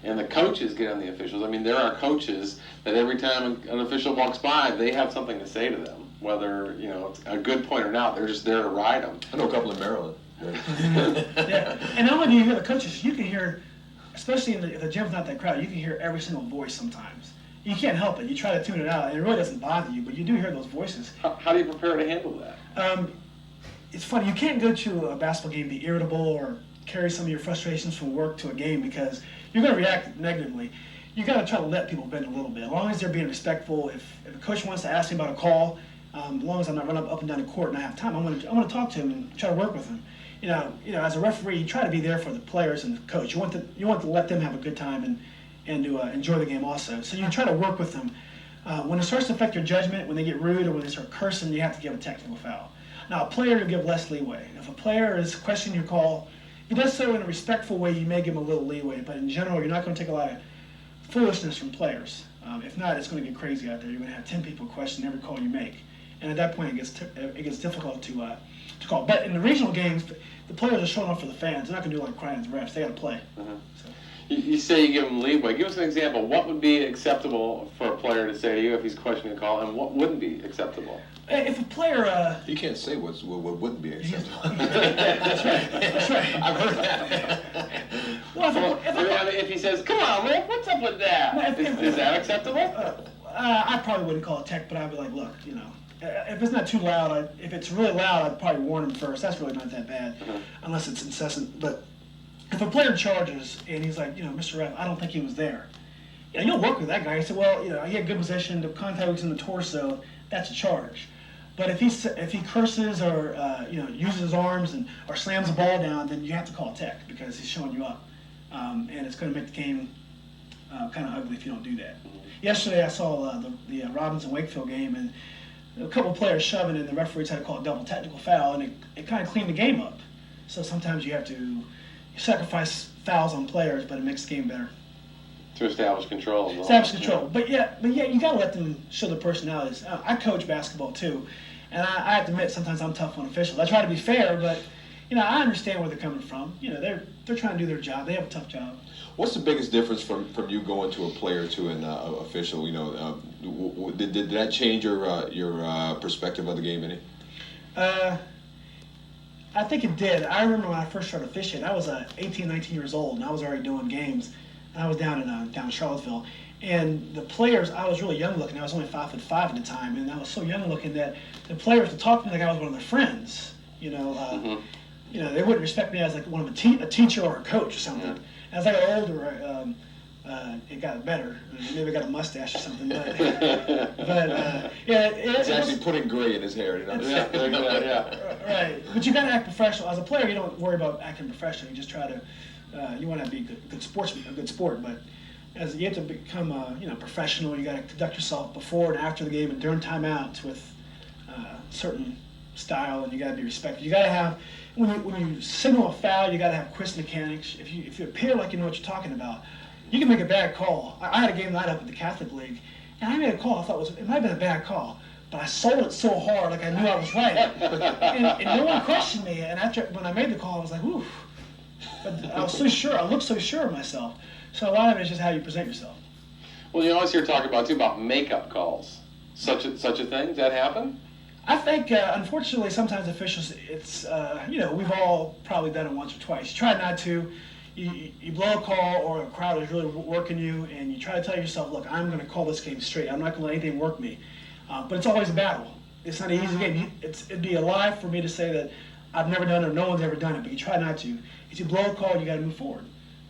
and the coaches get on the officials. I mean, there are coaches that every time an official walks by, they have something to say to them, whether it's a good point or not. They're just there to ride them. I know a couple in Maryland. Yeah, and not only do you hear the coaches, you can hear, especially if the gym's not that crowded, you can hear every single voice sometimes. You can't help it. You try to tune it out, and it really doesn't bother you, but you do hear those voices. How do you prepare to handle that? It's funny, you can't go to a basketball game, be irritable, or carry some of your frustrations from work to a game because you're going to react negatively. You got to try to let people vent a little bit, as long as they're being respectful. If a coach wants to ask me about a call, as long as I'm not running up and down the court and I have time, I'm going to talk to him and try to work with him. As a referee, you try to be there for the players and the coach. You want to let them have a good time and to enjoy the game also. So you try to work with them. When it starts to affect your judgment, when they get rude or when they start cursing, you have to give a technical foul. Now, a player, you give less leeway. If a player is questioning your call, he does so in a respectful way, you may give him a little leeway, but in general, you're not going to take a lot of foolishness from players. If not, it's going to get crazy out there. You're going to have 10 people question every call you make. And at that point, it gets difficult to call. But in the regional games, the players are showing up for the fans. They're not going to do like crying at the refs. They got to play. So. You say you give them leeway. Give us an example. What would be acceptable for a player to say to you if he's questioning a call, and what wouldn't be acceptable? If a player... You can't say what wouldn't be acceptable. That's right. I've heard that. If he says, come on, Rick, what's up with that? Is that acceptable? I probably wouldn't call it tech, but I'd be like, look, if it's not too loud, if it's really loud, I'd probably warn him first. That's really not that bad, unless it's incessant. But if a player charges and he's like, Mr. Ref, I don't think he was there. You'll work with that guy. He said, well, he had good position. The contact was in the torso. That's a charge. But if he curses or uses his arms or slams the ball down, then you have to call tech because he's showing you up, and it's going to make the game kind of ugly if you don't do that. Yesterday I saw the Robinson Wakefield game, and a couple of players shoving, and the referees had to call a double technical foul, and it kind of cleaned the game up. So sometimes you have to sacrifice fouls on players, but it makes the game better. To establish control. Establish control. But yeah, you got to let them show their personalities. I coach basketball too, and I have to admit sometimes I'm tough on officials. I try to be fair, but I understand where they're coming from. They're trying to do their job. They have a tough job. What's the biggest difference from you going to a player to an official? Did that change your perspective of the game any? I think it did. I remember when I first started officiating, I was 18, 19 years old, and I was already doing games. And I was down in Charlottesville, and the players, I was really young looking. I was only 5'5" at the time, and I was so young looking that the players would talk to me like I was one of their friends. They wouldn't respect me as like one of a teacher or a coach or something. As I got older, it got better. Maybe I got a mustache or something. But it's actually putting gray in his hair. Right. But you got to act professional. As a player, you don't worry about acting professional. You just try to. You want to be a good sport. But as you have to become professional, you got to conduct yourself before and after the game and during timeouts with certain style, and you got to be respectful. You got to have when you signal a foul, you got to have quick mechanics. If you appear like you know what you're talking about, you can make a bad call. I had a game night up at the Catholic League, and I made a call. I thought it might have been a bad call, but I sold it so hard, like I knew I was right, and no one questioned me. And when I made the call, I was like, oof. But I was so sure. I looked so sure of myself. So a lot of it is just how you present yourself. Well, you always hear talk about makeup calls. Such a thing. Does that happen? I think, unfortunately, sometimes officials, it's, we've all probably done it once or twice. You try not to. You blow a call or a crowd is really working you, and you try to tell yourself, look, I'm going to call this game straight. I'm not going to let anything work me. But it's always a battle. It's not an easy game. It'd be a lie for me to say that I've never done it or no one's ever done it, but you try not to. If you blow a call, you got to move forward.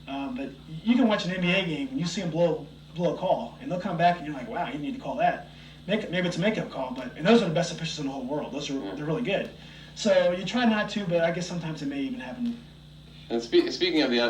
But you can watch an NBA game and you see them blow a call, and they'll come back and you're like, wow, you need to call that. Maybe it's a makeup call, and those are the best officials in the whole world. They're really good. So you try not to, but I guess sometimes it may even happen. And speaking of the